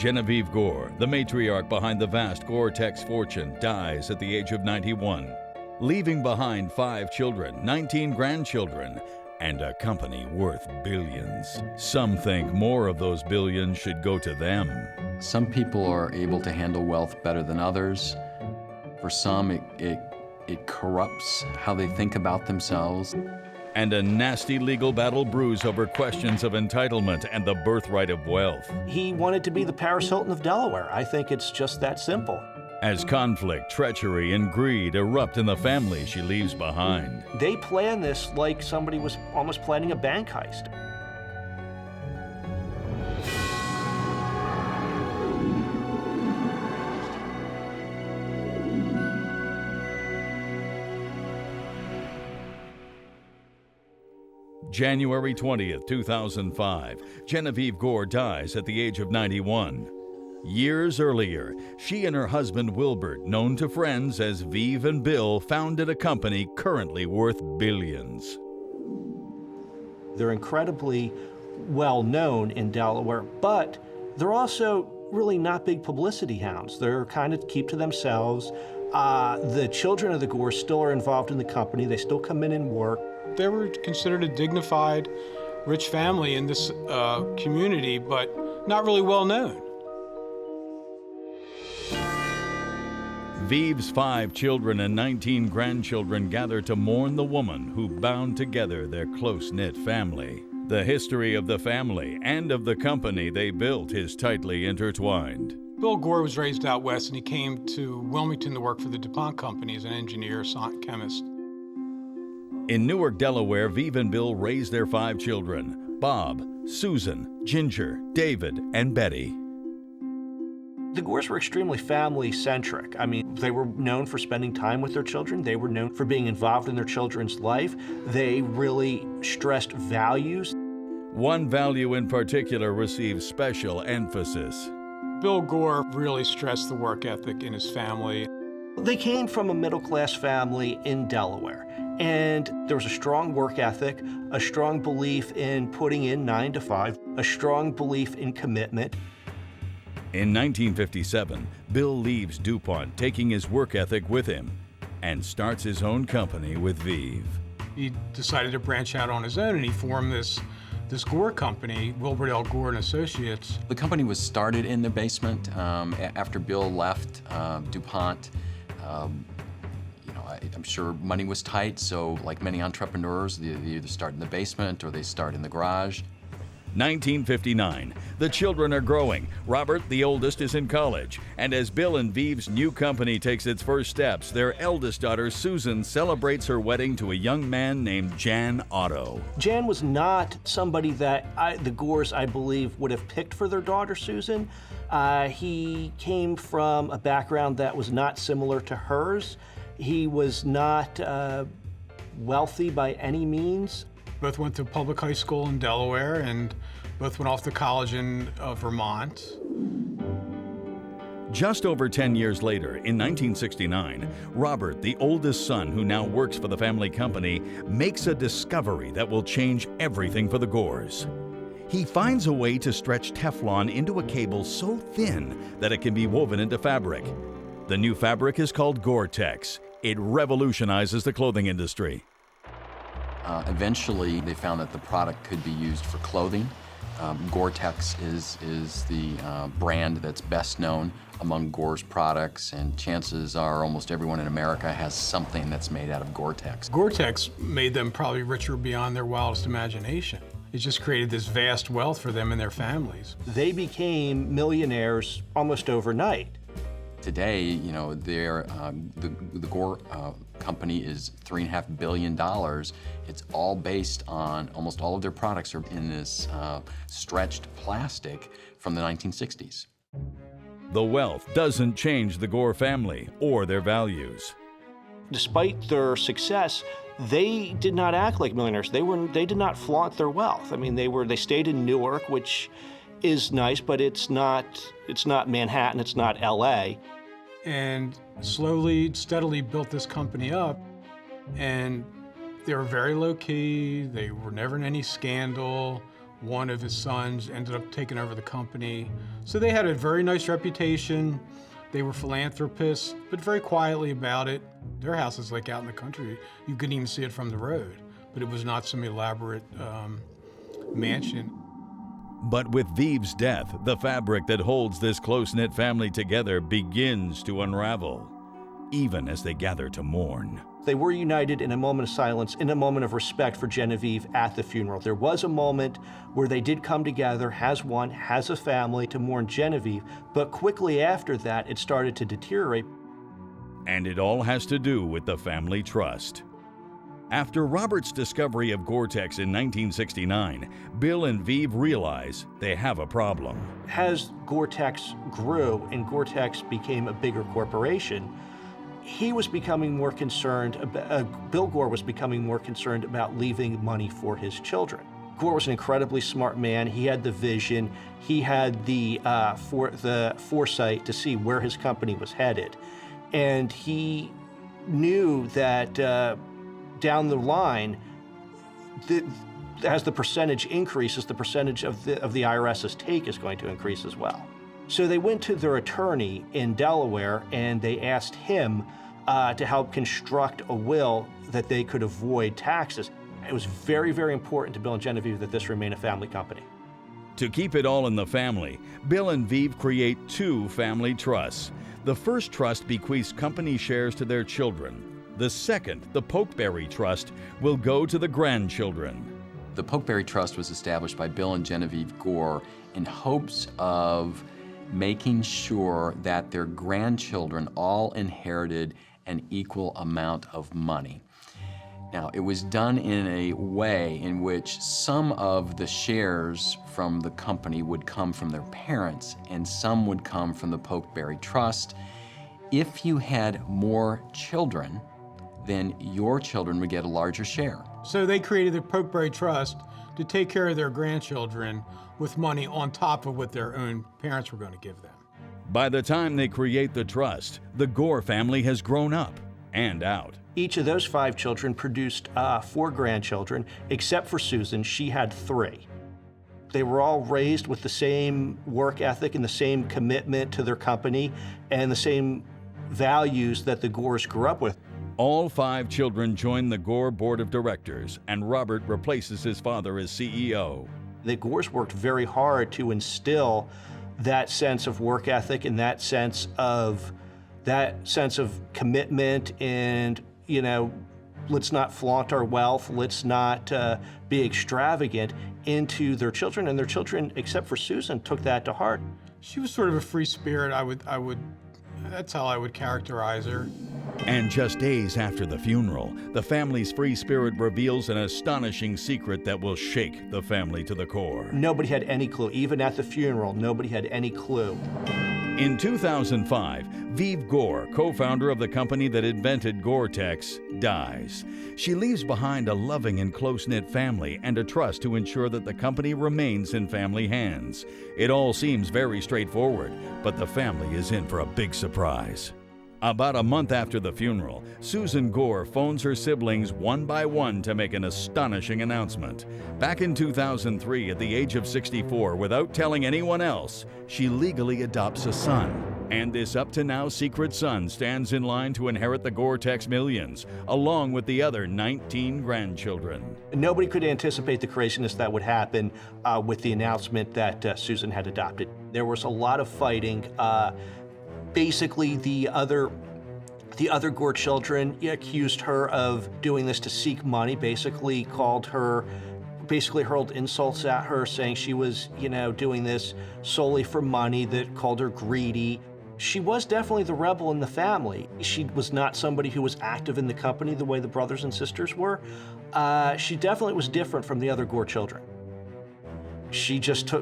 Genevie Gore, the matriarch behind the vast Gore-Tex fortune, dies at the age of 91, leaving behind 5 children, 19 grandchildren, and a company worth billions. Some think more of those billions should go to them. Some people are able to handle wealth better than others. For some, it corrupts how they think about themselves. And a nasty legal battle brews over questions of entitlement and the birthright of wealth. He wanted to be the Paris Hilton of Delaware. I think it's just that simple. As conflict, treachery, and greed erupt in the family she leaves behind. They plan this like somebody was almost planning a bank heist. January 20th, 2005, Genevie Gore dies at the age of 91. Years earlier, she and her husband Wilbert, known to friends as Vive and Bill, founded a company currently worth billions. They're incredibly well known in Delaware, but they're also really not big publicity hounds. They're kind of keep to themselves. The children of the Gores still are involved in the company. They still come in and work. They were considered a dignified, rich family in this community, but not really well known. Vive's 5 children and 19 grandchildren gather to mourn the woman who bound together their close-knit family. The history of the family and of the company they built is tightly intertwined. Bill Gore was raised out west, and he came to Wilmington to work for the DuPont Company as an engineer, chemist. In Newark, Delaware, Vive and Bill raised their 5 children: Bob, Susan, Ginger, David, and Betty. The Gores were extremely family-centric. I mean, they were known for spending time with their children. They were known for being involved in their children's life. They really stressed values. One value in particular received special emphasis. Bill Gore really stressed the work ethic in his family. They came from a middle-class family in Delaware, and there was a strong work ethic, a strong belief in putting in 9 to 5, a strong belief in commitment. In 1957, Bill leaves DuPont, taking his work ethic with him, and starts his own company with Vive. He decided to branch out on his own, and he formed this Gore company, Wilbert L. Gore and Associates. The company was started in the basement after Bill left DuPont. I'm sure money was tight, so like many entrepreneurs, they either start in the basement or they start in the garage. 1959. The children are growing. Robert, the oldest, is in college. And as Bill and Vive's new company takes its first steps, their eldest daughter, Susan, celebrates her wedding to a young man named Jan Otto. Jan was not somebody that the Gores, I believe, would have picked for their daughter, Susan. He came from a background that was not similar to hers. He was not wealthy by any means. Both went to public high school in Delaware, and both went off to college in Vermont. Just over 10 years later, in 1969, Robert, the oldest son who now works for the family company, makes a discovery that will change everything for the Gores. He finds a way to stretch Teflon into a cable so thin that it can be woven into fabric. The new fabric is called Gore-Tex. It revolutionizes the clothing industry. Eventually, they found that the product could be used for clothing. Gore-Tex is the brand that's best known among Gore's products, and chances are almost everyone in America has something that's made out of Gore-Tex. Gore-Tex made them probably richer beyond their wildest imagination. It just created this vast wealth for them and their families. They became millionaires almost overnight. Today, the Gore company is $3.5 billion. It's all based on, almost all of their products are in this stretched plastic from the 1960s. The wealth doesn't change the Gore family or their values. Despite their success, they did not act like millionaires. They did not flaunt their wealth. I mean, they stayed in Newark, which is nice, but it's not Manhattan, it's not LA. And slowly, steadily built this company up, and they were very low-key. They were never in any scandal one of his sons ended up taking over the company. So they had a very nice reputation. They were philanthropists, but very quietly about it. Their house is like out in the country. You couldn't even see it from the road, but it was not some elaborate mansion. But with Viv's death, the fabric that holds this close-knit family together begins to unravel, even as they gather to mourn. They were united in a moment of silence, in a moment of respect for Genevieve at the funeral. There was a moment where they did come together as one, as a family, to mourn Genevieve, but quickly after that, it started to deteriorate. And it all has to do with the family trust. After Robert's discovery of Gore-Tex in 1969, Bill and Viv realize they have a problem. As Gore-Tex grew and Gore-Tex became a bigger corporation, he was becoming more concerned, Bill Gore was becoming more concerned about leaving money for his children. Gore was an incredibly smart man. He had the vision. He had the foresight to see where his company was headed. And he knew that down the line, as the percentage increases, the percentage of the IRS's take is going to increase as well. So they went to their attorney in Delaware and they asked him to help construct a will that they could avoid taxes. It was very, very important to Bill and Genevieve that this remain a family company. To keep it all in the family, Bill and Viv create two family trusts. The first trust bequeaths company shares to their children. The second, the Pokeberry Trust, will go to the grandchildren. The Pokeberry Trust was established by Bill and Genevie Gore in hopes of making sure that their grandchildren all inherited an equal amount of money. Now, it was done in a way in which some of the shares from the company would come from their parents and some would come from the Pokeberry Trust. If you had more children, then your children would get a larger share. So they created the Pokeberry Trust to take care of their grandchildren with money on top of what their own parents were going to give them. By the time they create the trust, the Gore family has grown up and out. Each of those 5 children produced 4 grandchildren, except for Susan. She had 3. They were all raised with the same work ethic and the same commitment to their company and the same values that the Gores grew up with. All 5 children join the Gore Board of Directors, and Robert replaces his father as CEO. The Gores worked very hard to instill that sense of work ethic and that sense of commitment and, let's not flaunt our wealth, let's not be extravagant into their children. And their children, except for Susan, took that to heart. She was sort of a free spirit, that's how I would characterize her. And just days after the funeral, the family's free spirit reveals an astonishing secret that will shake the family to the core. Nobody had any clue. Even at the funeral, nobody had any clue. In 2005, Viv Gore, co-founder of the company that invented Gore-Tex, dies. She leaves behind a loving and close-knit family and a trust to ensure that the company remains in family hands. It all seems very straightforward, but the family is in for a big surprise. About a month after the funeral, Susan Gore phones her siblings one by one to make an astonishing announcement. Back in 2003, at the age of 64, without telling anyone else, she legally adopts a son. And this up-to-now secret son stands in line to inherit the Gore-Tex millions, along with the other 19 grandchildren. Nobody could anticipate the craziness that would happen with the announcement that Susan had adopted. There was a lot of fighting. Basically, the other Gore children accused her of doing this to seek money, basically hurled insults at her, saying she was, doing this solely for money, that called her greedy. She was definitely the rebel in the family. She was not somebody who was active in the company the way the brothers and sisters were. She definitely was different from the other Gore children. She just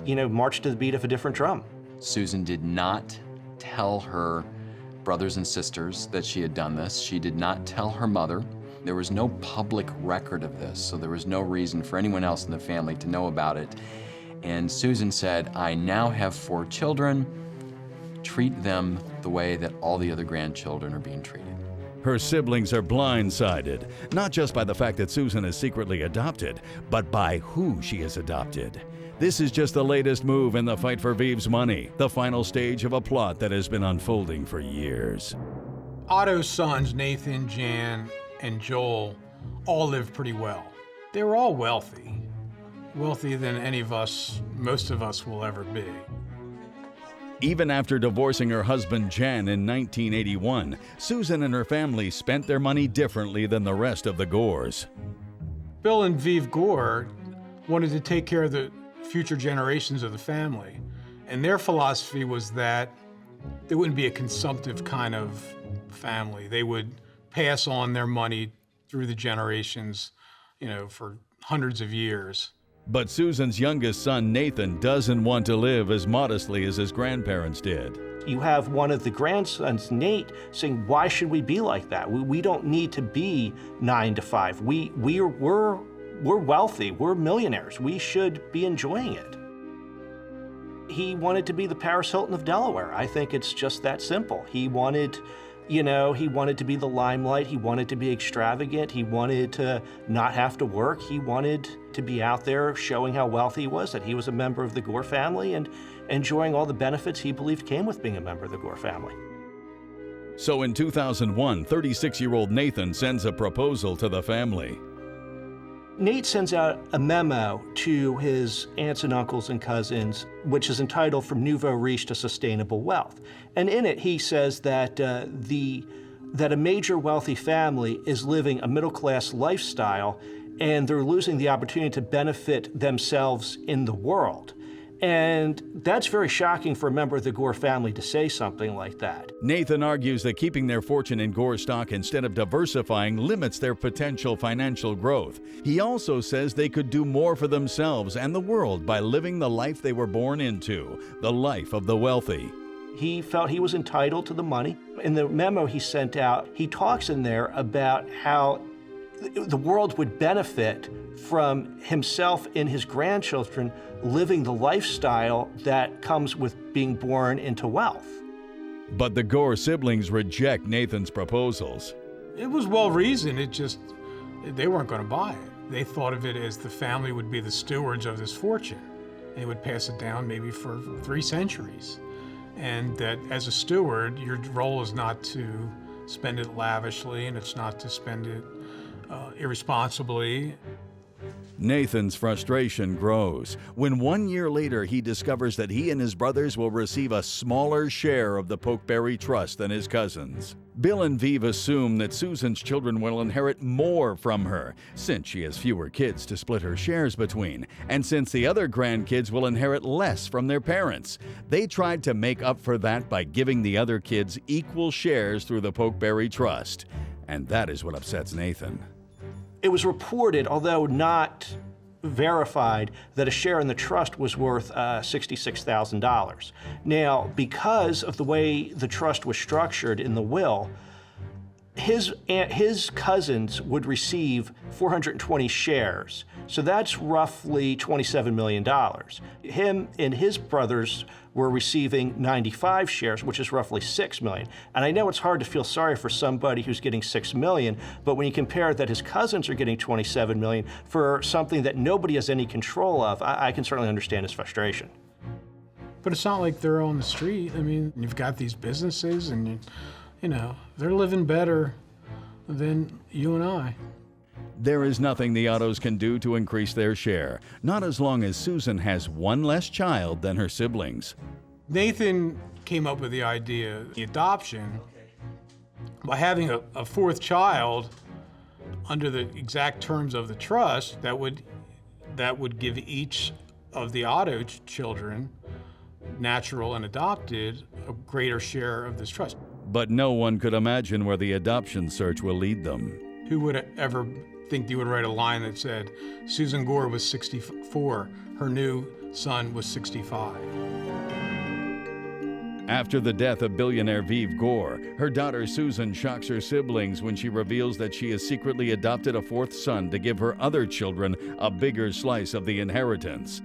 marched to the beat of a different drum. Susan did not tell her brothers and sisters that she had done this. She did not tell her mother. There was no public record of this, so there was no reason for anyone else in the family to know about it. And Susan said, I now have 4 children. Treat them the way that all the other grandchildren are being treated. Her siblings are blindsided, not just by the fact that Susan is secretly adopted, but by who she is adopted. This is just the latest move in the fight for Viv's money, the final stage of a plot that has been unfolding for years. Otto's sons, Nathan, Jan, and Joel, all lived pretty well. They were all wealthy. Wealthier than most of us will ever be. Even after divorcing her husband Jan in 1981, Susan and her family spent their money differently than the rest of the Gores. Bill and Viv Gore wanted to take care of the future generations of the family, and their philosophy was that it wouldn't be a consumptive kind of family. They would pass on their money through the generations, for hundreds of years. But Susan's youngest son, Nathan, doesn't want to live as modestly as his grandparents did. You have one of the grandsons, Nate, saying, why should we be like that? We don't need to be 9 to 5. We're wealthy, we're millionaires. We should be enjoying it. He wanted to be the Paris Hilton of Delaware. I think it's just that simple. He wanted to be the limelight. He wanted to be extravagant. He wanted to not have to work. He wanted to be out there showing how wealthy he was, that he was a member of the Gore family and enjoying all the benefits he believed came with being a member of the Gore family. So in 2001, 36-year-old Nathan sends a proposal to the family. Nate sends out a memo to his aunts and uncles and cousins, which is entitled From Nouveau Riche to Sustainable Wealth. And in it, he says that that a major wealthy family is living a middle-class lifestyle, and they're losing the opportunity to benefit themselves in the world. And that's very shocking for a member of the Gore family to say something like that. Nathan argues that keeping their fortune in Gore stock instead of diversifying limits their potential financial growth. He also says they could do more for themselves and the world by living the life they were born into, the life of the wealthy. He felt he was entitled to the money. In the memo he sent out, he talks in there about how the world would benefit from himself and his grandchildren living the lifestyle that comes with being born into wealth. But the Gore siblings reject Nathan's proposals. It was well-reasoned, they weren't going to buy it. They thought of it as the family would be the stewards of this fortune. They would pass it down maybe for 3 centuries. And that as a steward, your role is not to spend it lavishly, and it's not to spend it irresponsibly. Nathan's frustration grows when 1 year later he discovers that he and his brothers will receive a smaller share of the Pokeberry Trust than his cousins. Bill and Viv assume that Susan's children will inherit more from her, since she has fewer kids to split her shares between, and since the other grandkids will inherit less from their parents. They tried to make up for that by giving the other kids equal shares through the Pokeberry Trust, and that is what upsets Nathan. It was reported, although not verified, that a share in the trust was worth $66,000. Now, because of the way the trust was structured in the will, his cousins would receive 420 shares. So that's roughly $27 million. Him and his brothers were receiving 95 shares, which is roughly $6 million. And I know it's hard to feel sorry for somebody who's getting $6 million, but when you compare that his cousins are getting $27 million for something that nobody has any control of, I can certainly understand his frustration. But it's not like they're on the street. I mean, you've got these businesses and they're living better than you and I. There is nothing the Ottos can do to increase their share, not as long as Susan has one less child than her siblings. Nathan came up with the idea, the adoption, by having a 4th child under the exact terms of the trust that would give each of the Otto children, natural and adopted, a greater share of this trust. But no one could imagine where the adoption search will lead them. Who would ever think you would write a line that said, Susan Gore was 64, her new son was 65. After the death of billionaire Viv Gore, her daughter Susan shocks her siblings when she reveals that she has secretly adopted a 4th son to give her other children a bigger slice of the inheritance.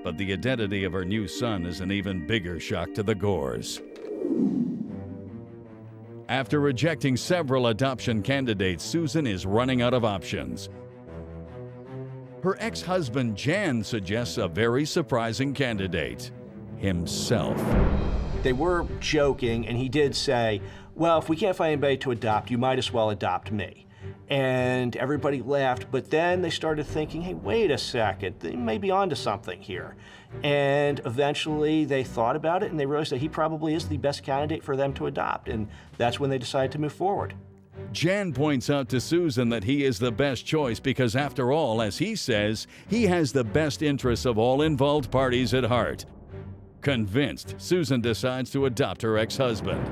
But the identity of her new son is an even bigger shock to the Gores. After rejecting several adoption candidates, Susan is running out of options. Her ex-husband Jan suggests a very surprising candidate, himself. They were joking, and he did say, well, if we can't find anybody to adopt, you might as well adopt me. And everybody laughed, but then they started thinking, hey, wait a second, they may be onto something here. And eventually they thought about it, and they realized that he probably is the best candidate for them to adopt, and that's when they decided to move forward. Jan points out to Susan that he is the best choice because, after all, as he says, he has the best interests of all involved parties at heart. Convinced, Susan decides to adopt her ex-husband.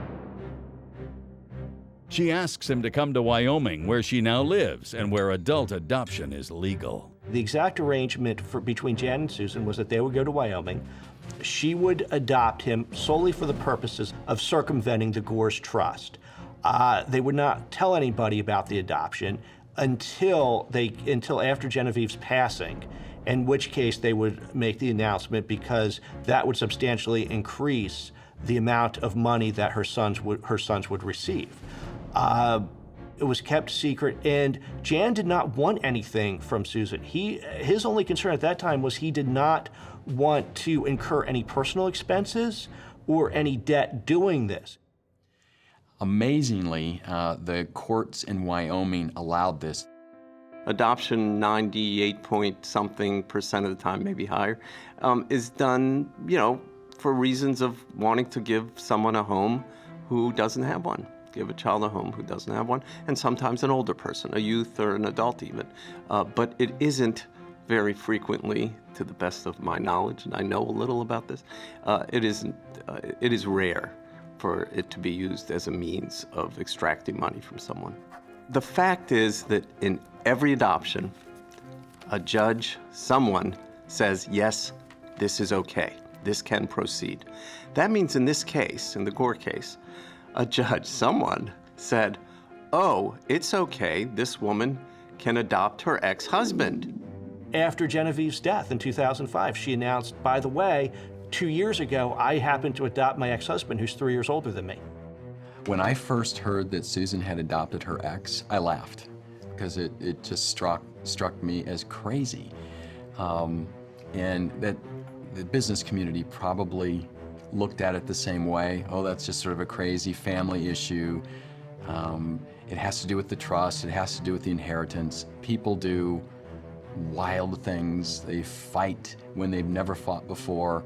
She asks him to come to Wyoming, where she now lives and where adult adoption is legal. The exact arrangement between Jan and Susan was that they would go to Wyoming. She would adopt him solely for the purposes of circumventing the Gore's trust. They would not tell anybody about the adoption until after Genevieve's passing, in which case they would make the announcement, because that would substantially increase the amount of money that her sons would receive. It was kept secret, and Jan did not want anything from Susan. His only concern at that time was he did not want to incur any personal expenses or any debt doing this. Amazingly, the courts in Wyoming allowed this. Adoption, 98-point-something% of the time, maybe higher, is done, for reasons of wanting to give someone a home who doesn't have one. Give a child a home who doesn't have one, and sometimes an older person, a youth or an adult even. But it isn't very frequently, to the best of my knowledge, and I know a little about this, it is rare for it to be used as a means of extracting money from someone. The fact is that in every adoption, a judge, someone says, yes, this is okay, this can proceed. That means in this case, in the Gore case, a judge, someone said, oh, it's okay, this woman can adopt her ex-husband. After Genevieve's death in 2005, she announced, by the way, 2 years ago, I happened to adopt my ex-husband, who's 3 years older than me. When I first heard that Susan had adopted her ex, I laughed because it just struck me as crazy. And that the business community probably looked at it the same way. Oh, that's just sort of a crazy family issue. It has to do with the trust. It has to do with the inheritance. People do wild things. They fight when they've never fought before.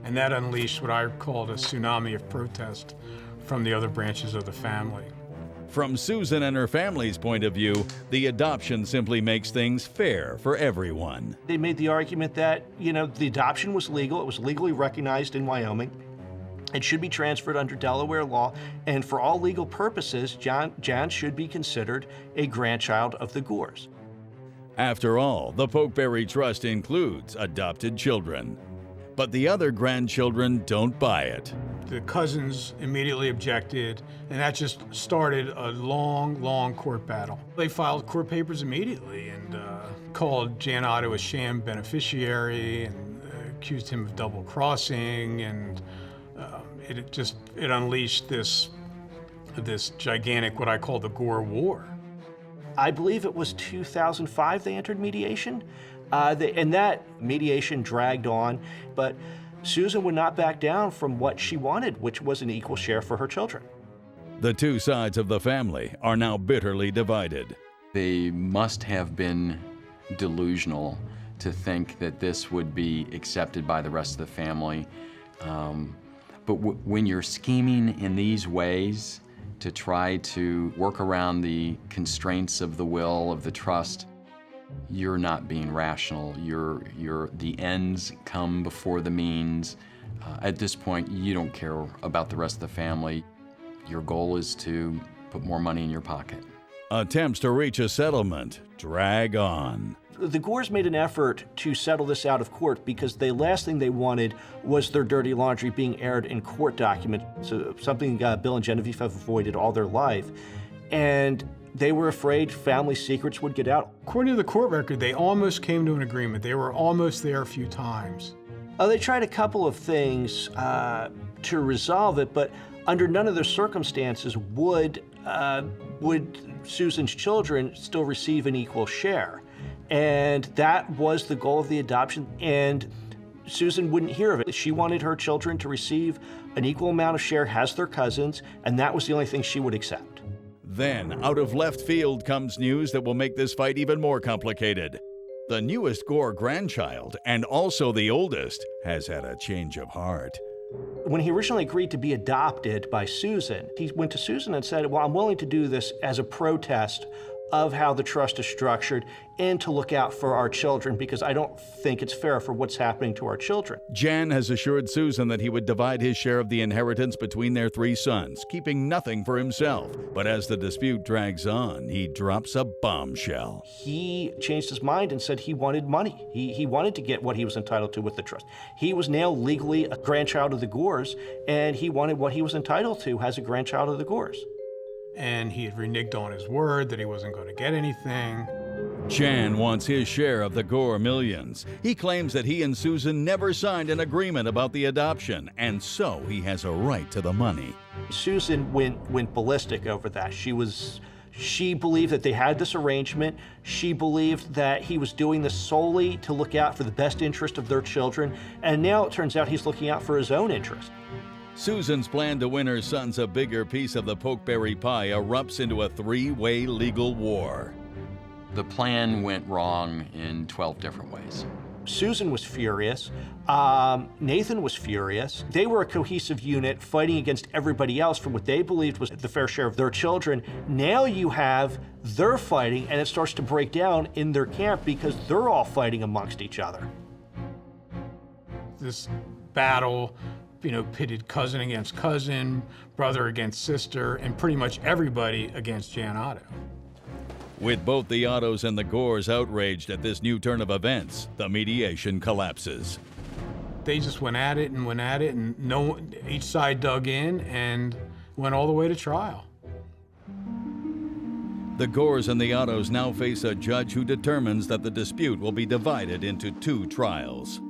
And that unleashed what I called a tsunami of protest from the other branches of the family. From Susan and her family's point of view, the adoption simply makes things fair for everyone. They made the argument that, the adoption was legal. It was legally recognized in Wyoming. It should be transferred under Delaware law, and for all legal purposes, Jan should be considered a grandchild of the Gores. After all, the Pokeberry Trust includes adopted children. But the other grandchildren don't buy it. The cousins immediately objected, and that just started a long, long court battle. They filed court papers immediately and called Jan Otto a sham beneficiary and accused him of double crossing, and it unleashed this gigantic, what I call the Gore War. I believe it was 2005 they entered mediation. And that mediation dragged on, but Susan would not back down from what she wanted, which was an equal share for her children. The two sides of the family are now bitterly divided. They must have been delusional to think that this would be accepted by the rest of the family. But when you're scheming in these ways to try to work around the constraints of the will, of the trust, you're not being rational. The ends come before the means. At this point, you don't care about the rest of the family. Your goal is to put more money in your pocket. Attempts to reach a settlement drag on. The Gores made an effort to settle this out of court because the last thing they wanted was their dirty laundry being aired in court documents, so something Bill and Genevieve have avoided all their life. And they were afraid family secrets would get out. According to the court record, they almost came to an agreement. They were almost there a few times. They tried a couple of things to resolve it, but under none of those circumstances would Susan's children still receive an equal share. And that was the goal of the adoption, and Susan wouldn't hear of it. She wanted her children to receive an equal amount of share as their cousins, and that was the only thing she would accept. Then, out of left field comes news that will make this fight even more complicated. The newest Gore grandchild, and also the oldest, has had a change of heart. When he originally agreed to be adopted by Susan, he went to Susan and said, well, I'm willing to do this as a protest of how the trust is structured and to look out for our children because I don't think it's fair for what's happening to our children. Jan has assured Susan that he would divide his share of the inheritance between their 3 sons, keeping nothing for himself. But as the dispute drags on, he drops a bombshell. He changed his mind and said he wanted money. He wanted to get what he was entitled to with the trust. He was now legally a grandchild of the Gores, and he wanted what he was entitled to as a grandchild of the Gores. And he had reneged on his word that he wasn't going to get anything. Jan wants his share of the Gore millions. He claims that he and Susan never signed an agreement about the adoption, and so he has a right to the money. Susan went ballistic over that. She believed that they had this arrangement. She believed that he was doing this solely to look out for the best interest of their children, and now it turns out he's looking out for his own interest. Susan's plan to win her sons a bigger piece of the pokeberry pie erupts into a 3-way legal war. The plan went wrong in 12 different ways. Susan was furious. Nathan was furious. They were a cohesive unit fighting against everybody else for what they believed was the fair share of their children. Now you have they're fighting, and it starts to break down in their camp because they're all fighting amongst each other. This battle, pitted cousin against cousin, brother against sister, and pretty much everybody against Jan Otto. With both the Ottos and the Gores outraged at this new turn of events, the mediation collapses. They just went at it, and each side dug in and went all the way to trial. The Gores and the Ottos now face a judge who determines that the dispute will be divided into 2 trials.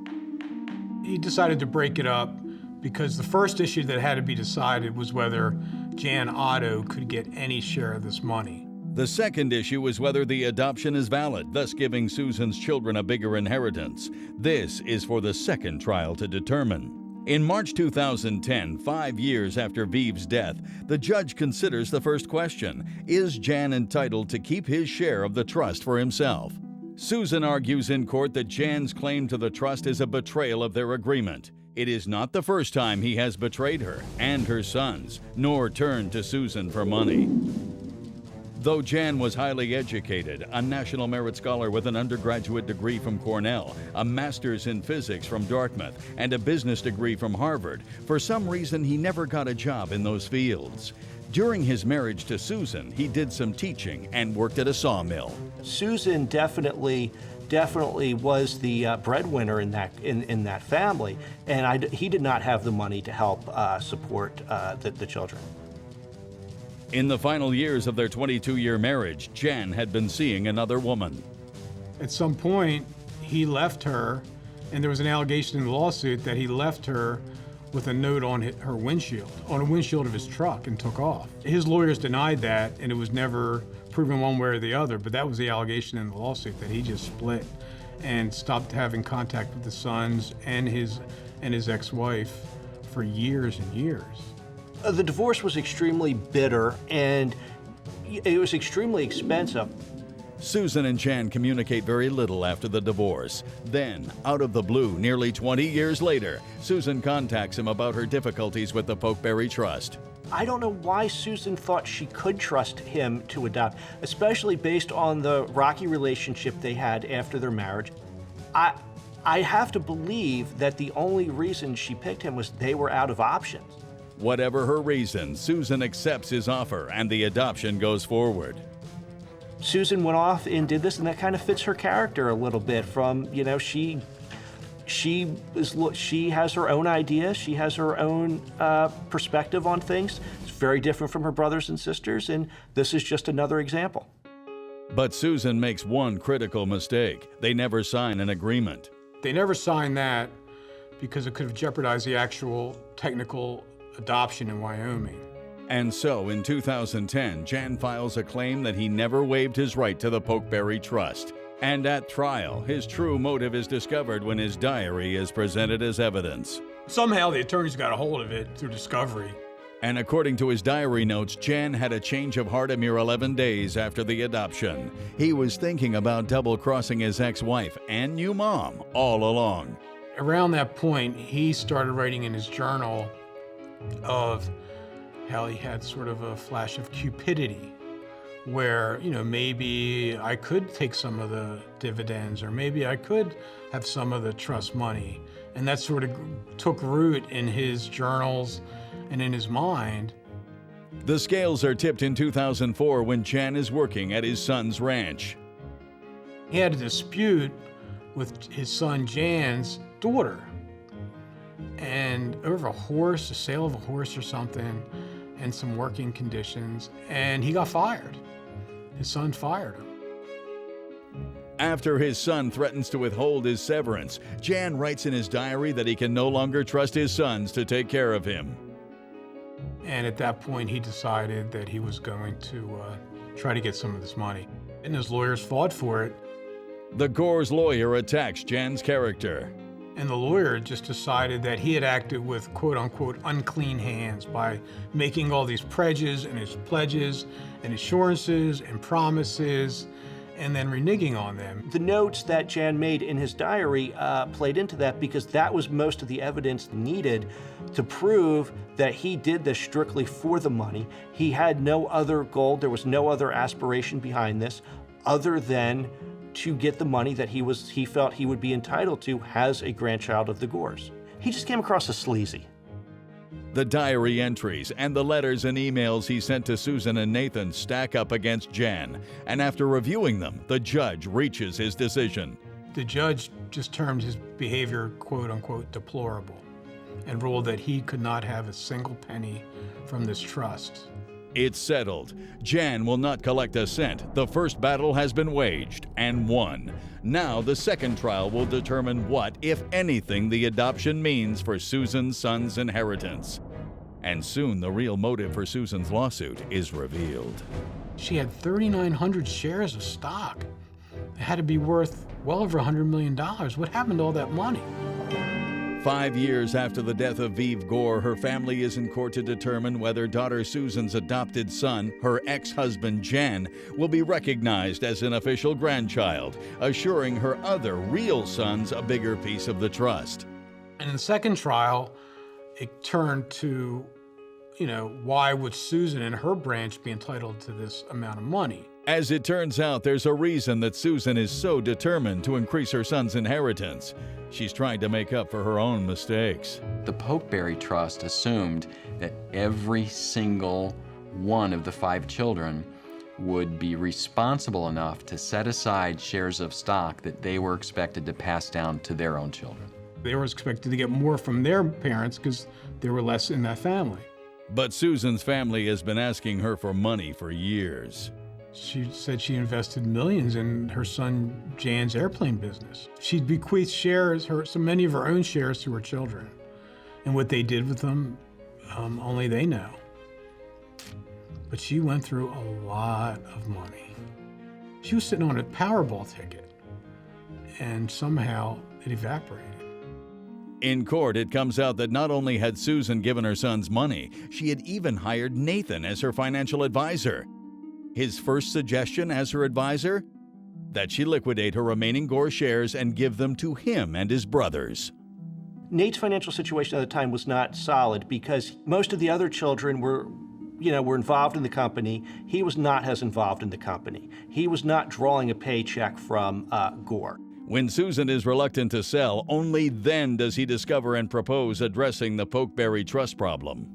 He decided to break it up because the first issue that had to be decided was whether Jan Otto could get any share of this money. The second issue is whether the adoption is valid, thus giving Susan's children a bigger inheritance. This is for the second trial to determine. In March 2010, 5 years after Viv's death, the judge considers the first question: is Jan entitled to keep his share of the trust for himself? Susan argues in court that Jan's claim to the trust is a betrayal of their agreement. It is not the first time he has betrayed her and her sons, nor turned to Susan for money. Though Jan was highly educated, a National Merit Scholar with an undergraduate degree from Cornell, a master's in physics from Dartmouth, and a business degree from Harvard, for some reason he never got a job in those fields. During his marriage to Susan, he did some teaching and worked at a sawmill. Susan definitely was the breadwinner in that family, and he did not have the money to help support the children. In the final years of their 22-year marriage, Jan had been seeing another woman. At some point, he left her, and there was an allegation in the lawsuit that he left her with a note on her windshield, on a windshield of his truck, and took off. His lawyers denied that, and it was never proven one way or the other, but that was the allegation in the lawsuit, that he just split and stopped having contact with the sons and his ex-wife for years and years. The divorce was extremely bitter, and it was extremely expensive. Susan and Jan communicate very little after the divorce. Then, out of the blue, nearly 20 years later, Susan contacts him about her difficulties with the Pokeberry Trust. I don't know why Susan thought she could trust him to adopt, especially based on the rocky relationship they had after their marriage. I have to believe that the only reason she picked him was they were out of options. Whatever her reason, Susan accepts his offer and the adoption goes forward. Susan went off and did this, and that kind of fits her character a little bit. She has her own ideas, she has her own perspective on things. It's very different from her brothers and sisters, and this is just another example. But Susan makes one critical mistake. They never sign an agreement. They never signed that because it could have jeopardized the actual technical adoption in Wyoming. And so, in 2010, Jan files a claim that he never waived his right to the Pokeberry Trust. And at trial, his true motive is discovered when his diary is presented as evidence. Somehow the attorneys got a hold of it through discovery. And according to his diary notes, Jan had a change of heart a mere 11 days after the adoption. He was thinking about double-crossing his ex-wife and new mom all along. Around that point, he started writing in his journal of how he had sort of a flash of cupidity, where, maybe I could take some of the dividends, or maybe I could have some of the trust money. And that sort of took root in his journals and in his mind. The scales are tipped in 2004 when Jan is working at his son's ranch. He had a dispute with his son Jan's daughter, and over a horse, a sale of a horse or something, and some working conditions, and he got fired. His son fired him. After his son threatens to withhold his severance, Jan writes in his diary that he can no longer trust his sons to take care of him. And at that point, he decided that he was going to try to get some of this money. And his lawyers fought for it. The Gore's lawyer attacks Jan's character. And the lawyer just decided that he had acted with quote-unquote unclean hands by making all these pledges and assurances and promises and then reneging on them. The notes that Jan made in his diary played into that, because that was most of the evidence needed to prove that he did this strictly for the money. He had no other goal, there was no other aspiration behind this other than to get the money that he felt he would be entitled to as a grandchild of the Gores. He just came across as sleazy. The diary entries and the letters and emails he sent to Susan and Nathan stack up against Jan, and after reviewing them, the judge reaches his decision. The judge just termed his behavior quote-unquote deplorable and ruled that he could not have a single penny from this trust. It's settled. Jan will not collect a cent. The first battle has been waged and won. Now the second trial will determine what, if anything, the adoption means for Susan's son's inheritance. And soon the real motive for Susan's lawsuit is revealed. She had 3,900 shares of stock. It had to be worth well over $100 million. What happened to all that money? 5 years after the death of Genevie Gore, her family is in court to determine whether daughter Susan's adopted son, her ex-husband Jan, will be recognized as an official grandchild, assuring her other real sons a bigger piece of the trust. And in the second trial, it turned to, why would Susan and her branch be entitled to this amount of money? As it turns out, there's a reason that Susan is so determined to increase her son's inheritance. She's trying to make up for her own mistakes. The Pokeberry Trust assumed that every single one of the 5 children would be responsible enough to set aside shares of stock that they were expected to pass down to their own children. They were expected to get more from their parents because there were less in that family. But Susan's family has been asking her for money for years. She said she invested millions in her son Jan's airplane business. She'd bequeathed so many of her own shares to her children. And what they did with them, only they know. But she went through a lot of money. She was sitting on a Powerball ticket, and somehow it evaporated. In court, it comes out that not only had Susan given her sons money, she had even hired Nathan as her financial advisor. His first suggestion as her advisor? That she liquidate her remaining Gore shares and give them to him and his brothers. Nate's financial situation at the time was not solid because most of the other children were involved in the company. He was not as involved in the company. He was not drawing a paycheck from Gore. When Susan is reluctant to sell, only then does he discover and propose addressing the Pokeberry Trust problem.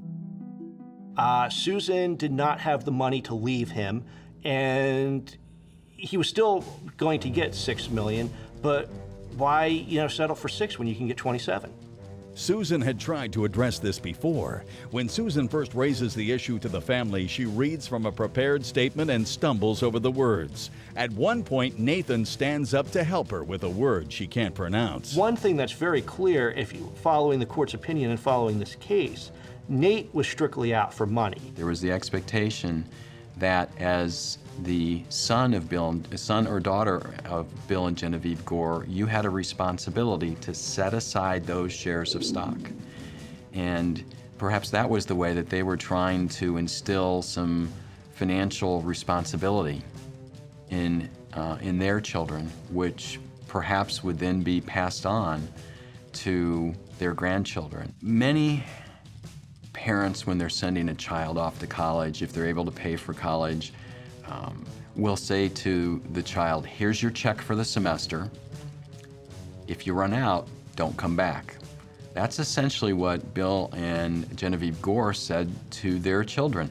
Susan did not have the money to leave him, and he was still going to get $6 million, but why, settle for 6 when you can get 27? Susan had tried to address this before. When Susan first raises the issue to the family, she reads from a prepared statement and stumbles over the words. At one point, Nathan stands up to help her with a word she can't pronounce. One thing that's very clear, if you following the court's opinion and following this case, Nate was strictly out for money. There was the expectation that as the son or daughter of Bill and Genevie Gore, you had a responsibility to set aside those shares of stock. And perhaps that was the way that they were trying to instill some financial responsibility in their children, which perhaps would then be passed on to their grandchildren. Many parents, when they're sending a child off to college, if they're able to pay for college, will say to the child, here's your check for the semester. If you run out, don't come back. That's essentially what Bill and Genevie Gore said to their children.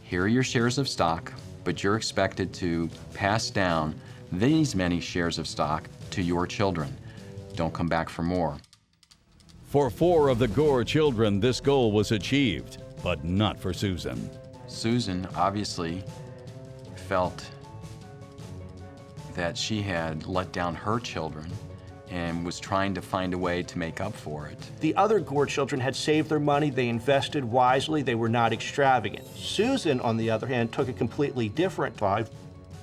Here are your shares of stock, but you're expected to pass down these many shares of stock to your children. Don't come back for more. For 4 of the Gore children, this goal was achieved, but not for Susan. Susan obviously felt that she had let down her children and was trying to find a way to make up for it. The other Gore children had saved their money, they invested wisely, they were not extravagant. Susan, on the other hand, took a completely different vibe.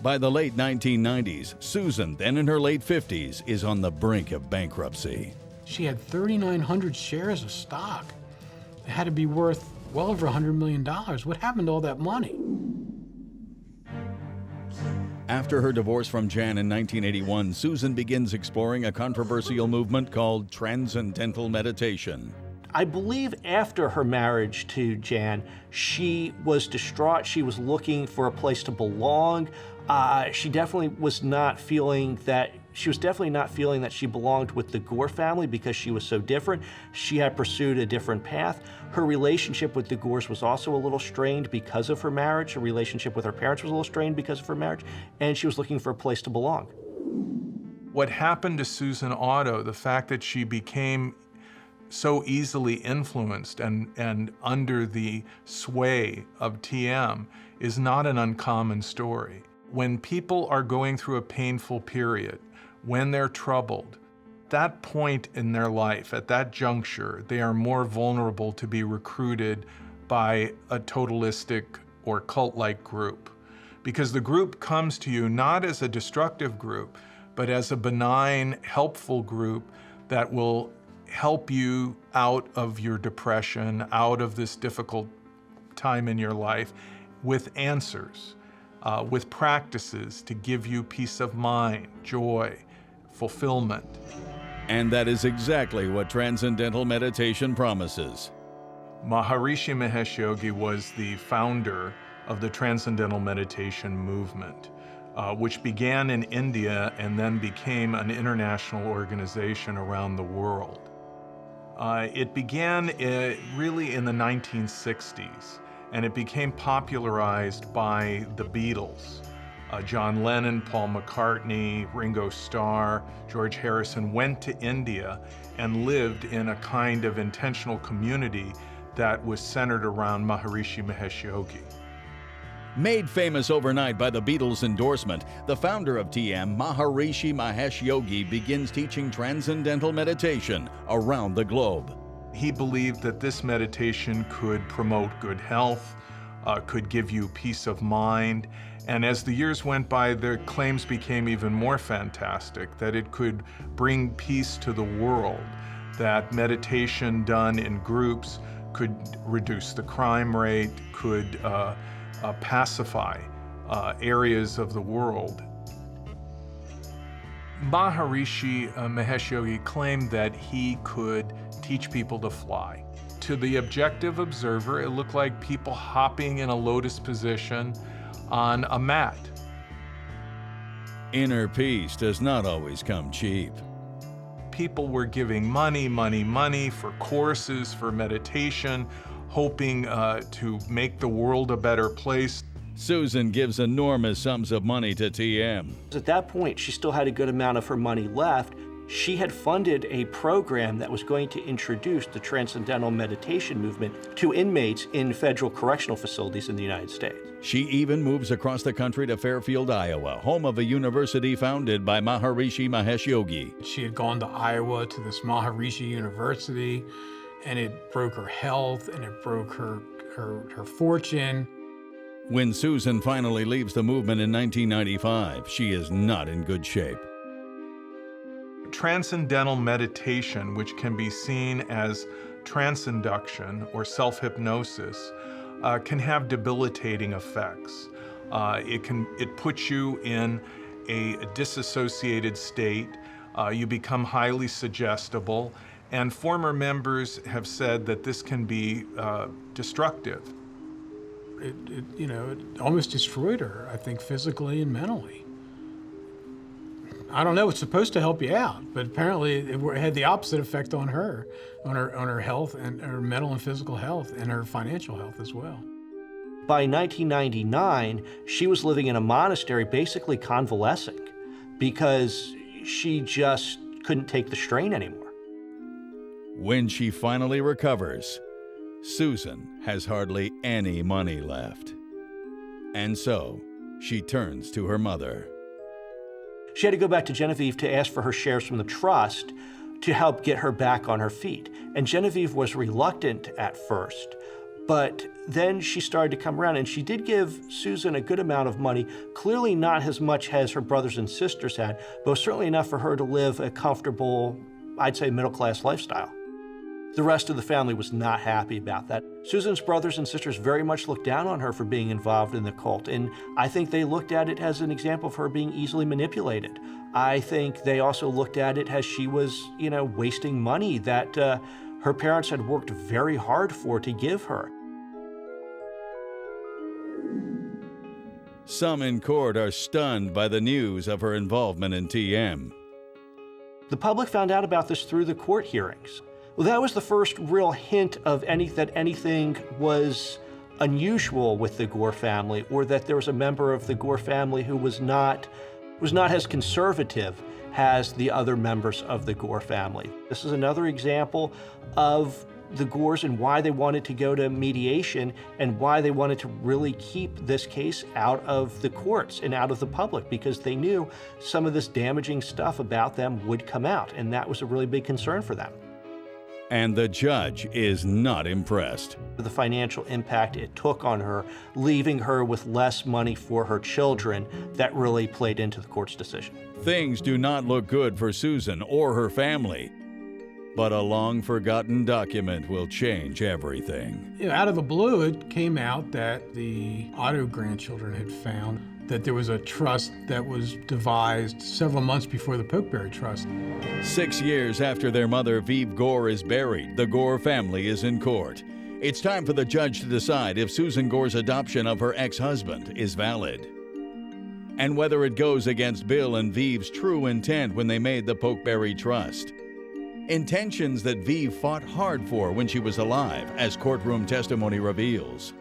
By the late 1990s, Susan, then in her late 50s, is on the brink of bankruptcy. She had 3,900 shares of stock. It had to be worth well over $100 million. What happened to all that money? After her divorce from Jan in 1981, Susan begins exploring a controversial movement called Transcendental meditation. I believe after her marriage to Jan, she was distraught. She was looking for a place to belong. She definitely was not feeling that she belonged with the Gore family because she was so different. She had pursued a different path. Her relationship with the Gores was also a little strained because of her marriage. Her relationship with her parents was a little strained because of her marriage, and she was looking for a place to belong. What happened to Susan Otto, the fact that she became so easily influenced and under the sway of TM, is not an uncommon story. When people are going through a painful period, when they're troubled, that point in their life, at that juncture, they are more vulnerable to be recruited by a totalistic or cult-like group. Because the group comes to you not as a destructive group, but as a benign, helpful group that will help you out of your depression, out of this difficult time in your life, with answers, with practices to give you peace of mind, joy, fulfillment. And that is exactly what Transcendental meditation promises. Maharishi Mahesh Yogi was the founder of the Transcendental meditation movement, which began in India and then became an international organization around the world. It began really in the 1960s, and it became popularized by the Beatles. John Lennon, Paul McCartney, Ringo Starr, George Harrison went to India and lived in a kind of intentional community that was centered around Maharishi Mahesh Yogi. Made famous overnight by the Beatles' endorsement, the founder of TM, Maharishi Mahesh Yogi, begins teaching Transcendental meditation around the globe. He believed that this meditation could promote good health, could give you peace of mind, and as the years went by, their claims became even more fantastic, that it could bring peace to the world, that meditation done in groups could reduce the crime rate, could pacify areas of the world. Maharishi Mahesh Yogi claimed that he could teach people to fly. To the objective observer, it looked like people hopping in a lotus position on a mat. Inner peace does not always come cheap. People were giving money for courses, for meditation, hoping to make the world a better place. Susan gives enormous sums of money to TM. At that point, she still had a good amount of her money left. She had funded a program that was going to introduce the Transcendental meditation movement to inmates in federal correctional facilities in the United States. She even moves across the country to Fairfield, Iowa, home of a university founded by Maharishi Mahesh Yogi. She had gone to Iowa to this Maharishi University, and it broke her health, and it broke her fortune. When Susan finally leaves the movement in 1995, she is not in good shape. Transcendental meditation, which can be seen as transcenduction or self-hypnosis, can have debilitating effects. It puts you in a disassociated state. You become highly suggestible, and former members have said that this can be destructive. It almost destroyed her, I think, physically and mentally. I don't know, it's supposed to help you out, but apparently it had the opposite effect on her health, and her mental and physical health, and her financial health as well. By 1999, she was living in a monastery, basically convalescing, because she just couldn't take the strain anymore. When she finally recovers, Susan has hardly any money left. And so, she turns to her mother. She had to go back to Genevieve to ask for her shares from the trust to help get her back on her feet. And Genevieve was reluctant at first, but then she started to come around, and she did give Susan a good amount of money, clearly not as much as her brothers and sisters had, but certainly enough for her to live a comfortable, I'd say, middle-class lifestyle. The rest of the family was not happy about that. Susan's brothers and sisters very much looked down on her for being involved in the cult, and I think they looked at it as an example of her being easily manipulated. I think they also looked at it as she was, wasting money that her parents had worked very hard for to give her. Some in court are stunned by the news of her involvement in TM. The public found out about this through the court hearings. Well, that was the first real hint of that anything was unusual with the Gore family, or that there was a member of the Gore family who was not as conservative as the other members of the Gore family. This is another example of the Gores and why they wanted to go to mediation, and why they wanted to really keep this case out of the courts and out of the public, because they knew some of this damaging stuff about them would come out, and that was a really big concern for them. And the judge is not impressed. The financial impact it took on her, leaving her with less money for her children, that really played into the court's decision. Things do not look good for Susan or her family. But a long-forgotten document will change everything. Out of the blue, it came out that the Otto grandchildren had found that there was a trust that was devised several months before the Pokeberry Trust. 6 years after their mother, Vive Gore, is buried, the Gore family is in court. It's time for the judge to decide if Susan Gore's adoption of her ex-husband is valid, and whether it goes against Bill and Vive's true intent when they made the Pokeberry Trust. Intentions that Vive fought hard for when she was alive, as courtroom testimony reveals.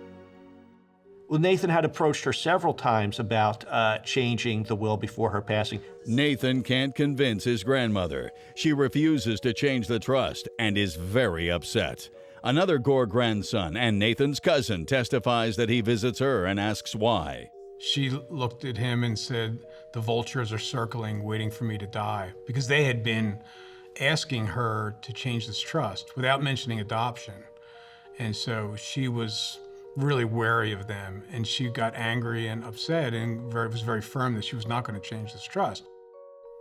Well, Nathan had approached her several times about changing the will before her passing. Nathan can't convince his grandmother. She refuses to change the trust and is very upset. Another Gore grandson and Nathan's cousin testifies that he visits her and asks why. She looked at him and said, "The vultures are circling, waiting for me to die," because they had been asking her to change this trust without mentioning adoption. And so she was really wary of them, and she got angry and upset, and was very firm that she was not going to change this trust.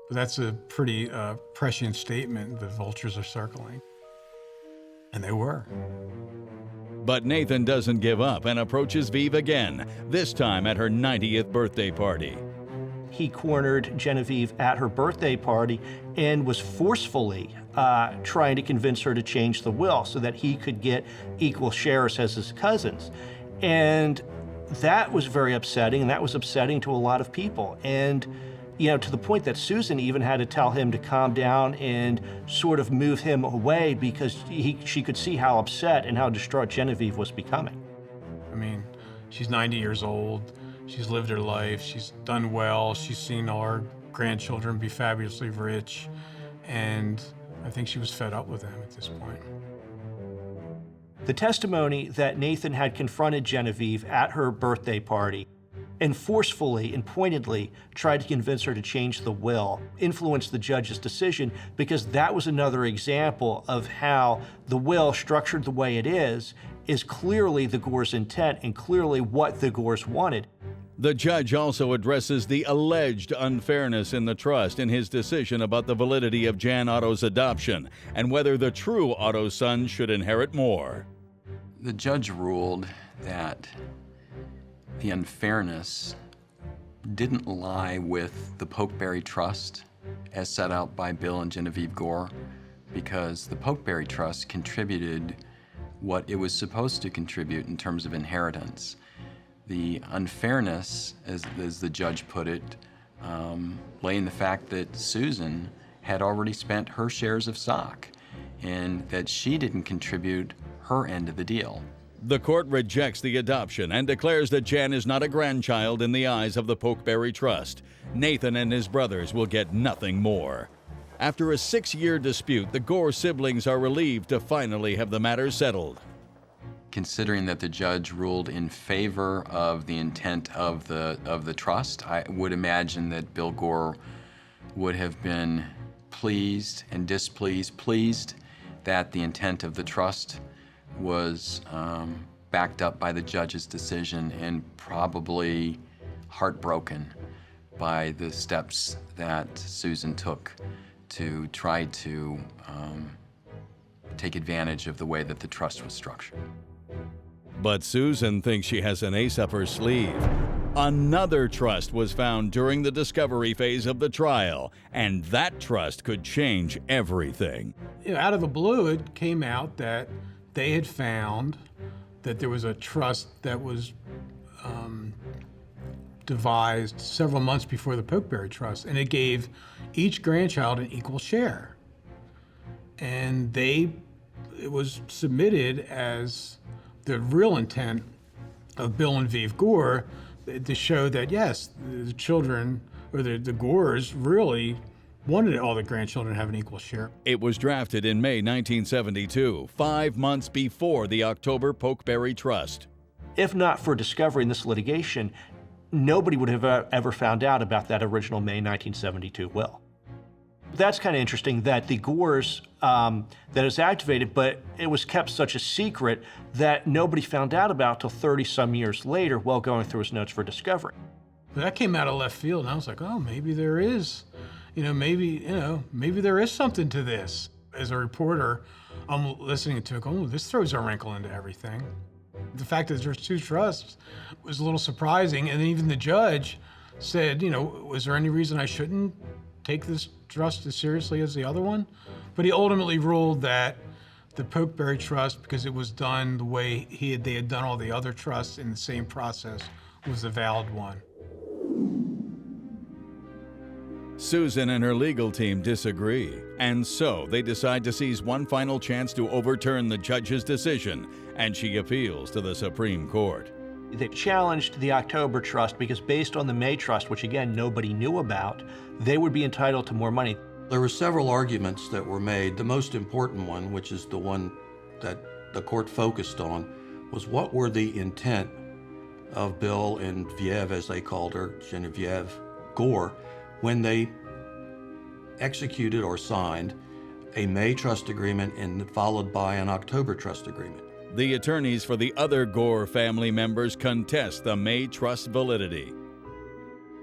But that's a pretty prescient statement. The vultures are circling. And they were. But Nathan doesn't give up and approaches Vive again, this time at her 90th birthday party. He cornered Genevieve at her birthday party and was forcefully trying to convince her to change the will so that he could get equal shares as his cousins. And that was very upsetting, and that was upsetting to a lot of people. And, to the point that Susan even had to tell him to calm down and sort of move him away, because she could see how upset and how distraught Genevieve was becoming. I mean, she's 90 years old. She's lived her life. She's done well. She's seen all her grandchildren be fabulously rich. And I think she was fed up with them at this point. The testimony that Nathan had confronted Genevieve at her birthday party and forcefully and pointedly tried to convince her to change the will, influenced the judge's decision, because that was another example of how the will, structured the way it is clearly the Gores' intent and clearly what the Gores wanted. The judge also addresses the alleged unfairness in the trust in his decision about the validity of Jan Otto's adoption and whether the true Otto son should inherit more. The judge ruled that the unfairness didn't lie with the Pokeberry Trust as set out by Bill and Genevie Gore, because the Pokeberry Trust contributed what it was supposed to contribute in terms of inheritance. The unfairness, as the judge put it, lay in the fact that Susan had already spent her shares of stock and that she didn't contribute her end of the deal. The court rejects the adoption and declares that Jan is not a grandchild in the eyes of the Pokeberry Trust. Nathan and his brothers will get nothing more. After a 6-year dispute, the Gore siblings are relieved to finally have the matter settled. Considering that the judge ruled in favor of the intent of the trust, I would imagine that Bill Gore would have been pleased and displeased. Pleased that the intent of the trust was backed up by the judge's decision, and probably heartbroken by the steps that Susan took to try to take advantage of the way that the trust was structured. But Susan thinks she has an ace up her sleeve. Another trust was found during the discovery phase of the trial, and that trust could change everything. You know, out of the blue, it came out that they had found that there was a trust that was devised several months before the Pokeberry Trust, and it gave each grandchild an equal share. And it was submitted as the real intent of Bill and Viv Gore to show that, yes, the children, or the Gores, really wanted all the grandchildren to have an equal share. It was drafted in May 1972, 5 months before the October Pokeberry Trust. If not for discovery in this litigation, nobody would have ever found out about that original May 1972 will. That's kind of interesting that the Gores, that it was activated, but it was kept such a secret that nobody found out about till 30-some years later while going through his notes for discovery. But that came out of left field, and I was like, oh, maybe there is, maybe there is something to this. As a reporter, I'm listening to it going, oh, this throws a wrinkle into everything. The fact that there's two trusts was a little surprising, and even the judge said, was there any reason I shouldn't take this trust as seriously as the other one? But he ultimately ruled that the Pokeberry Trust, because it was done the way they had done all the other trusts in the same process, was the valid one. Susan and her legal team disagree, and so they decide to seize one final chance to overturn the judge's decision, and she appeals to the Supreme Court. They challenged the October Trust because based on the May Trust, which again nobody knew about, they would be entitled to more money. There were several arguments that were made. The most important one, which is the one that the court focused on, was what were the intent of Bill and Viev, as they called her, Genevie Gore, when they executed or signed a May Trust agreement and followed by an October Trust agreement. The attorneys for the other Gore family members contest the May Trust validity.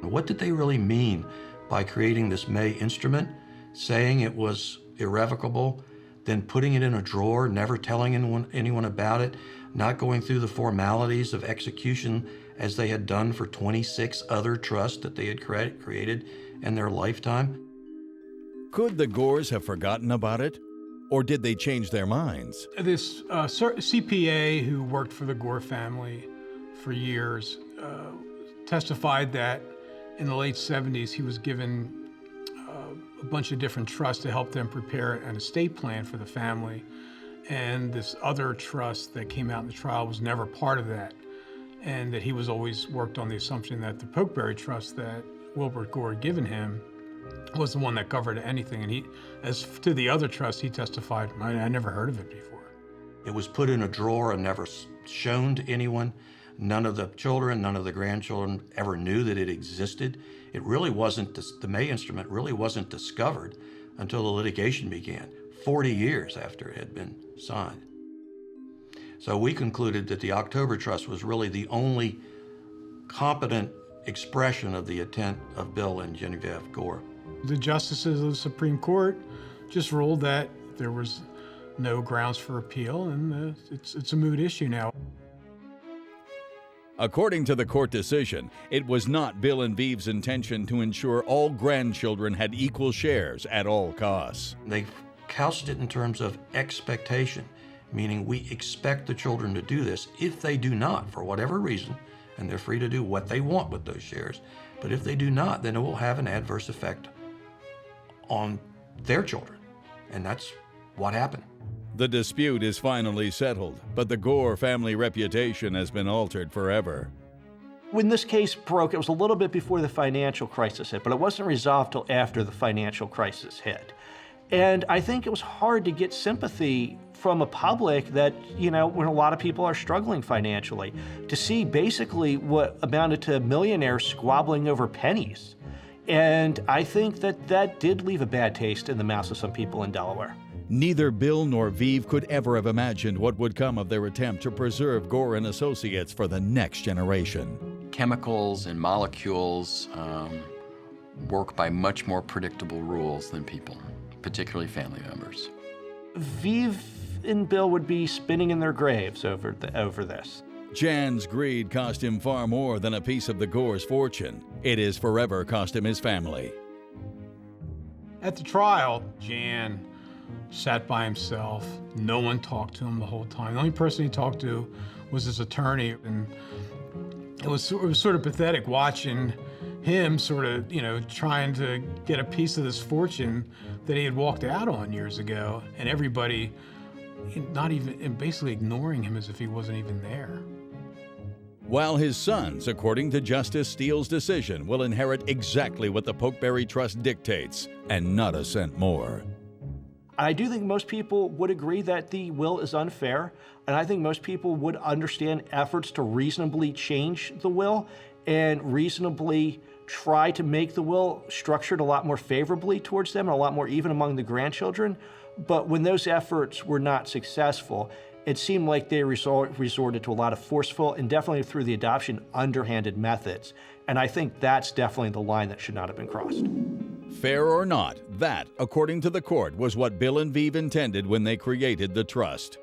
What did they really mean by creating this May instrument, saying it was irrevocable, then putting it in a drawer, never telling anyone about it, not going through the formalities of execution as they had done for 26 other trusts that they had created in their lifetime? Could the Gores have forgotten about it? Or did they change their minds? This CPA who worked for the Gore family for years testified that in the late 70s he was given a bunch of different trusts to help them prepare an estate plan for the family. And this other trust that came out in the trial was never part of that. And that he was always worked on the assumption that the Pokeberry Trust that Wilbert Gore had given him was the one that covered anything. And he, as to the other trust, he testified, I never heard of it before. It was put in a drawer and never shown to anyone. None of the children, none of the grandchildren ever knew that it existed. It really wasn't, the May instrument really wasn't discovered until the litigation began, 40 years after it had been signed. So we concluded that the October Trust was really the only competent expression of the intent of Bill and Genevie Gore. The justices of the Supreme Court just ruled that there was no grounds for appeal, and it's a moot issue now. According to the court decision, it was not Bill and Viv's intention to ensure all grandchildren had equal shares at all costs. They couched it in terms of expectation, meaning we expect the children to do this. If they do not, for whatever reason, and they're free to do what they want with those shares, but if they do not, then it will have an adverse effect on their children. And that's what happened. The dispute is finally settled, but the Gore family reputation has been altered forever. When this case broke, it was a little bit before the financial crisis hit, but it wasn't resolved till after the financial crisis hit. And I think it was hard to get sympathy from a public that, when a lot of people are struggling financially, to see basically what amounted to millionaires squabbling over pennies. And I think that did leave a bad taste in the mouths of some people in Delaware. Neither Bill nor Viv could ever have imagined what would come of their attempt to preserve Gore and Associates for the next generation. Chemicals and molecules work by much more predictable rules than people, particularly family members. Viv and Bill would be spinning in their graves over this. Jan's greed cost him far more than a piece of the Gore's fortune. It has forever cost him his family. At the trial, Jan sat by himself. No one talked to him the whole time. The only person he talked to was his attorney, and it was sort of pathetic watching him sort of, trying to get a piece of this fortune that he had walked out on years ago, and everybody basically ignoring him as if he wasn't even there. While his sons, according to Justice Steele's decision, will inherit exactly what the Pokeberry Trust dictates, and not a cent more. I do think most people would agree that the will is unfair, and I think most people would understand efforts to reasonably change the will and reasonably try to make the will structured a lot more favorably towards them and a lot more even among the grandchildren. But when those efforts were not successful, it seemed like they resorted to a lot of forceful and definitely through the adoption underhanded methods. And I think that's definitely the line that should not have been crossed. Fair or not, that, according to the court, was what Bill and Viv intended when they created the trust.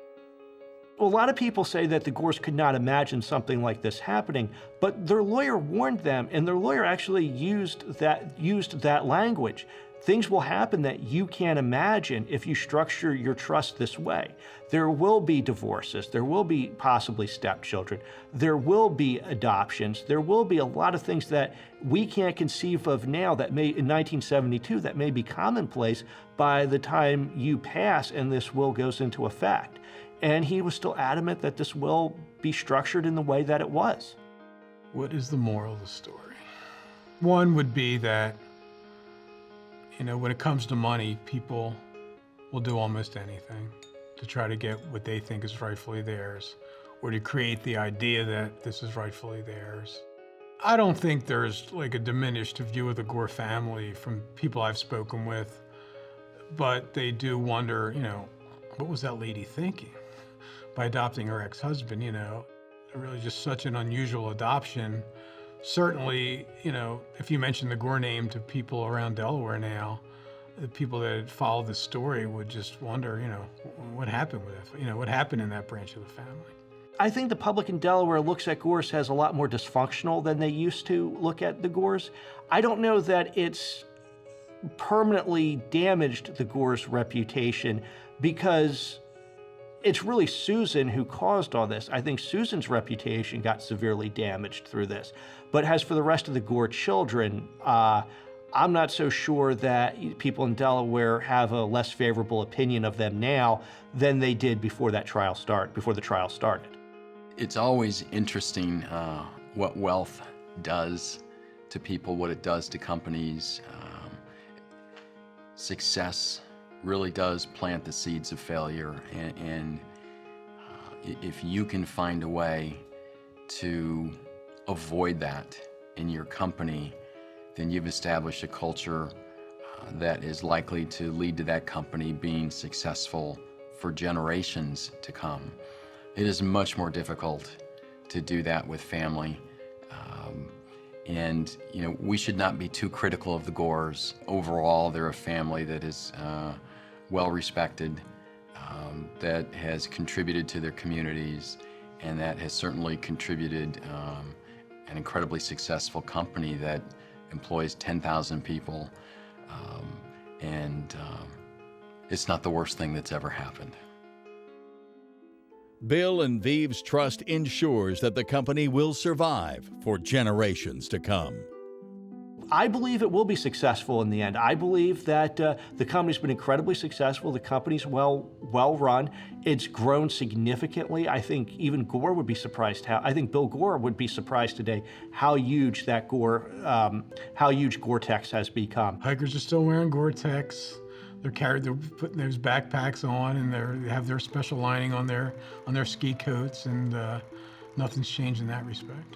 Well, a lot of people say that the Gores could not imagine something like this happening, but their lawyer warned them, and their lawyer actually used that language. Things will happen that you can't imagine if you structure your trust this way. There will be divorces, there will be possibly stepchildren, there will be adoptions, there will be a lot of things that we can't conceive of now that may, in 1972, that may be commonplace by the time you pass and this will goes into effect. And he was still adamant that this will be structured in the way that it was. What is the moral of the story? One would be that, when it comes to money, people will do almost anything to try to get what they think is rightfully theirs, or to create the idea that this is rightfully theirs. I don't think there's like a diminished view of the Gore family from people I've spoken with, but they do wonder, what was that lady thinking by adopting her ex-husband, really just such an unusual adoption. Certainly, if you mention the Gore name to people around Delaware now, the people that follow the story would just wonder, what happened with it? What happened in that branch of the family? I think the public in Delaware looks at Gores as a lot more dysfunctional than they used to look at the Gores. I don't know that it's permanently damaged the Gores' reputation because it's really Susan who caused all this. I think Susan's reputation got severely damaged through this. But as for the rest of the Gore children, I'm not so sure that people in Delaware have a less favorable opinion of them now than they did before the trial started. It's always interesting what wealth does to people, what it does to companies. Success really does plant the seeds of failure, and if you can find a way to avoid that in your company, then you've established a culture that is likely to lead to that company being successful for generations to come. It is much more difficult to do that with family. And we should not be too critical of the Gores. Overall, they're a family that is well respected, that has contributed to their communities, and that has certainly contributed an incredibly successful company that employs 10,000 people. And it's not the worst thing that's ever happened. Bill and Vive's trust ensures that the company will survive for generations to come. I believe it will be successful in the end. I believe that the company's been incredibly successful. The company's well run. It's grown significantly. I think even Gore would be surprised I think Bill Gore would be surprised today how huge that Gore-Tex has become. Hikers are still wearing Gore-Tex. They're putting those backpacks on, and they have their special lining on their ski coats, and nothing's changed in that respect.